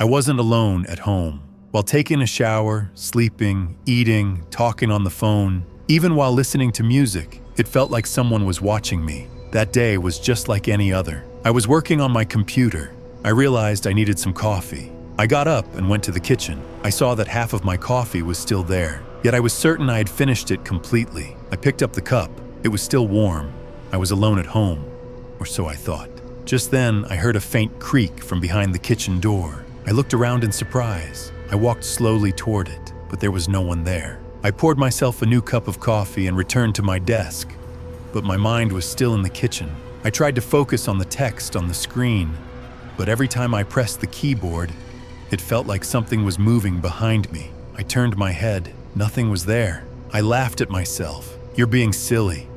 I wasn't alone at home. While taking a shower, sleeping, eating, talking on the phone, even while listening to music, it felt like someone was watching me. That day was just like any other. I was working on my computer. I realized I needed some coffee. I got up and went to the kitchen. I saw that half of my coffee was still there, yet I was certain I had finished it completely. I picked up the cup. It was still warm. I was alone at home, or so I thought. Just then, I heard a faint creak from behind the kitchen door. I looked around in surprise. I walked slowly toward it, but there was no one there. I poured myself a new cup of coffee and returned to my desk, but my mind was still in the kitchen. I tried to focus on the text on the screen, but every time I pressed the keyboard, it felt like something was moving behind me. I turned my head. Nothing was there. I laughed at myself. "You're being silly,"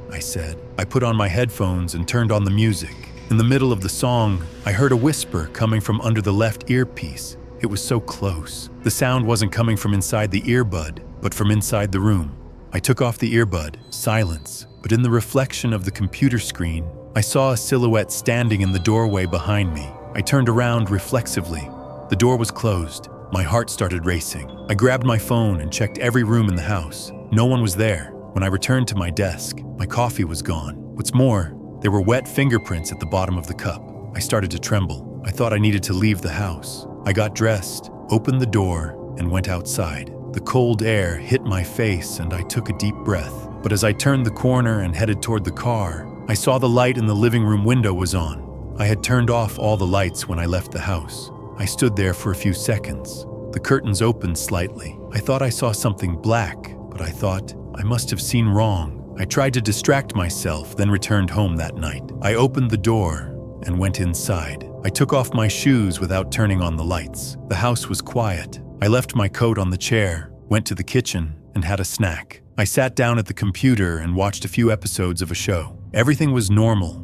I said. I put on my headphones and turned on the music. In the middle of the song, I heard a whisper coming from under the left earpiece. It was so close. The sound wasn't coming from inside the earbud, but from inside the room. I took off the earbud. Silence. But in the reflection of the computer screen, I saw a silhouette standing in the doorway behind me. I turned around reflexively. The door was closed. My heart started racing. I grabbed my phone and checked every room in the house. No one was there. When I returned to my desk, my coffee was gone. What's more, there were wet fingerprints at the bottom of the cup. I started to tremble. I thought I needed to leave the house. I got dressed, opened the door, and went outside. The cold air hit my face and I took a deep breath. But as I turned the corner and headed toward the car, I saw the light in the living room window was on. I had turned off all the lights when I left the house. I stood there for a few seconds. The curtains opened slightly. I thought I saw something black, but I thought I must have seen wrong. I tried to distract myself, then returned home that night. I opened the door and went inside. I took off my shoes without turning on the lights. The house was quiet. I left my coat on the chair, went to the kitchen, and had a snack. I sat down at the computer and watched a few episodes of a show. Everything was normal.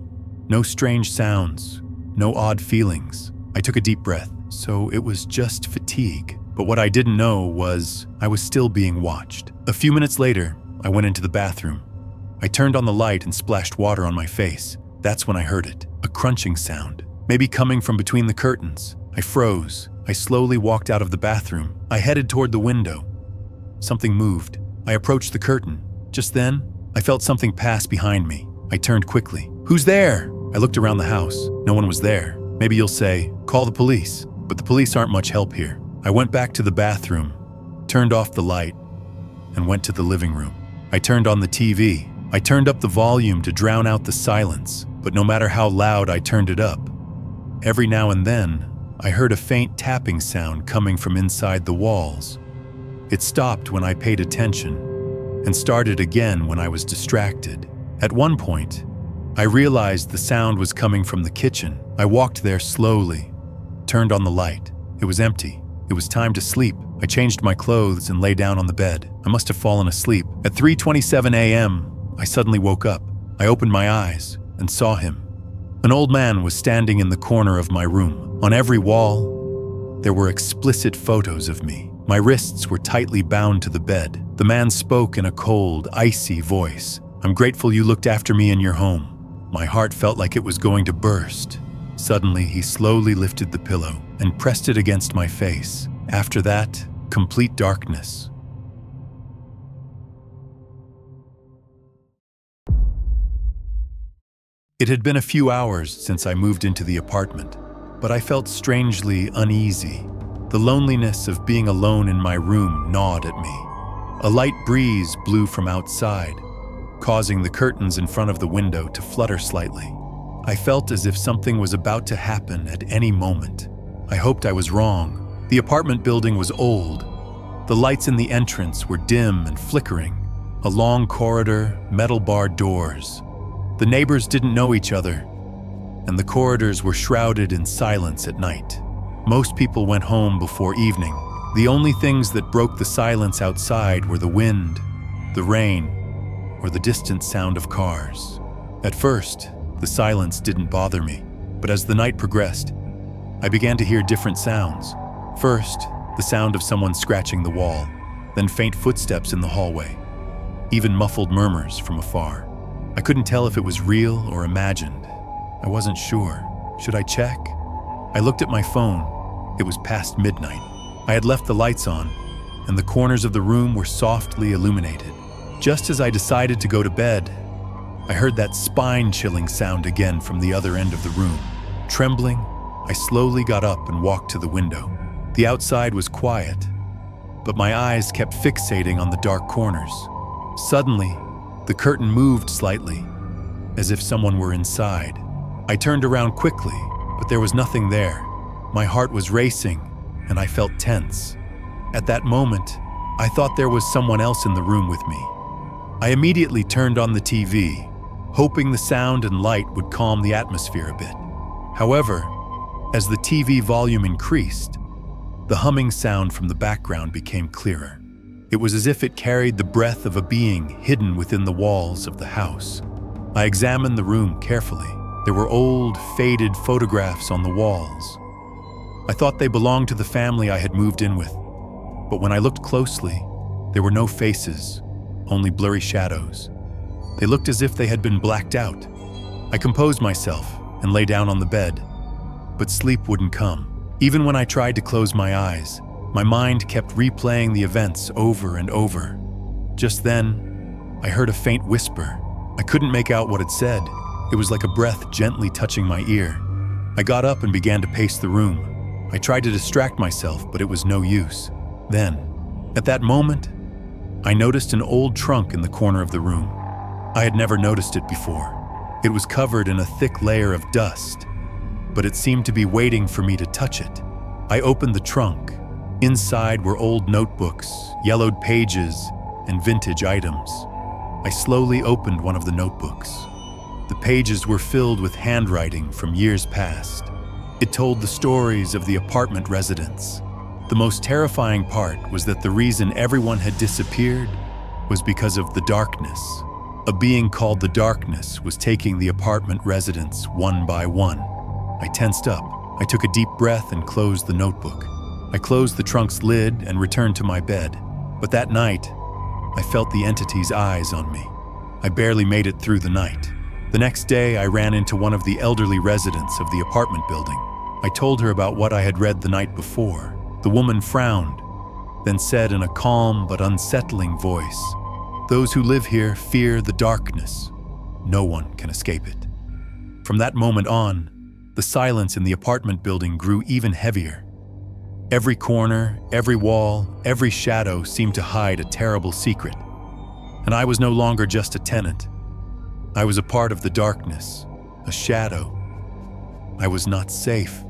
No strange sounds, no odd feelings. I took a deep breath. So it was just fatigue. But what I didn't know was I was still being watched. A few minutes later, I went into the bathroom. I turned on the light and splashed water on my face. That's when I heard it, a crunching sound, maybe coming from between the curtains. I froze. I slowly walked out of the bathroom. I headed toward the window. Something moved. I approached the curtain. Just then, I felt something pass behind me. I turned quickly. "Who's there?" I looked around the house. No one was there. Maybe you'll say, "Call the police." But the police aren't much help here. I went back to the bathroom, turned off the light, and went to the living room. I turned on the TV. I turned up the volume to drown out the silence, but no matter how loud I turned it up, every now and then, I heard a faint tapping sound coming from inside the walls. It stopped when I paid attention, and started again when I was distracted. At one point, I realized the sound was coming from the kitchen. I walked there slowly, turned on the light. It was empty. It was time to sleep. I changed my clothes and lay down on the bed. I must have fallen asleep. At 3:27 a.m., I suddenly woke up. I opened my eyes and saw him. An old man was standing in the corner of my room. On every wall, there were explicit photos of me. My wrists were tightly bound to the bed. The man spoke in a cold, icy voice. "I'm grateful you looked after me in your home." My heart felt like it was going to burst. Suddenly, he slowly lifted the pillow and pressed it against my face. After that, complete darkness. It had been a few hours since I moved into the apartment, but I felt strangely uneasy. The loneliness of being alone in my room gnawed at me. A light breeze blew from outside, causing the curtains in front of the window to flutter slightly. I felt as if something was about to happen at any moment. I hoped I was wrong. The apartment building was old. The lights in the entrance were dim and flickering. A long corridor, metal-barred doors. The neighbors didn't know each other, and the corridors were shrouded in silence at night. Most people went home before evening. The only things that broke the silence outside were the wind, the rain, or the distant sound of cars. At first, the silence didn't bother me, but as the night progressed, I began to hear different sounds. First, the sound of someone scratching the wall, then faint footsteps in the hallway, even muffled murmurs from afar. I couldn't tell if it was real or imagined. I wasn't sure. Should I check? I looked at my phone. It was past midnight. I had left the lights on, and the corners of the room were softly illuminated. Just as I decided to go to bed, I heard that spine-chilling sound again from the other end of the room. Trembling, I slowly got up and walked to the window. The outside was quiet, but my eyes kept fixating on the dark corners. Suddenly, the curtain moved slightly, as if someone were inside. I turned around quickly, but there was nothing there. My heart was racing, and I felt tense. At that moment, I thought there was someone else in the room with me. I immediately turned on the TV, hoping the sound and light would calm the atmosphere a bit. However, as the TV volume increased, the humming sound from the background became clearer. It was as if it carried the breath of a being hidden within the walls of the house. I examined the room carefully. There were old, faded photographs on the walls. I thought they belonged to the family I had moved in with. But when I looked closely, there were no faces, only blurry shadows. They looked as if they had been blacked out. I composed myself and lay down on the bed, but sleep wouldn't come. Even when I tried to close my eyes, my mind kept replaying the events over and over. Just then, I heard a faint whisper. I couldn't make out what it said. It was like a breath gently touching my ear. I got up and began to pace the room. I tried to distract myself, but it was no use. Then, at that moment, I noticed an old trunk in the corner of the room. I had never noticed it before. It was covered in a thick layer of dust, but it seemed to be waiting for me to touch it. I opened the trunk. Inside were old notebooks, yellowed pages, and vintage items. I slowly opened one of the notebooks. The pages were filled with handwriting from years past. It told the stories of the apartment residents. The most terrifying part was that the reason everyone had disappeared was because of the darkness. A being called the Darkness was taking the apartment residents one by one. I tensed up. I took a deep breath and closed the notebook. I closed the trunk's lid and returned to my bed. But that night, I felt the entity's eyes on me. I barely made it through the night. The next day, I ran into one of the elderly residents of the apartment building. I told her about what I had read the night before. The woman frowned, then said in a calm but unsettling voice, "Those who live here fear the darkness. No one can escape it." From that moment on, the silence in the apartment building grew even heavier. Every corner, every wall, every shadow seemed to hide a terrible secret. And I was no longer just a tenant. I was a part of the darkness, a shadow. I was not safe.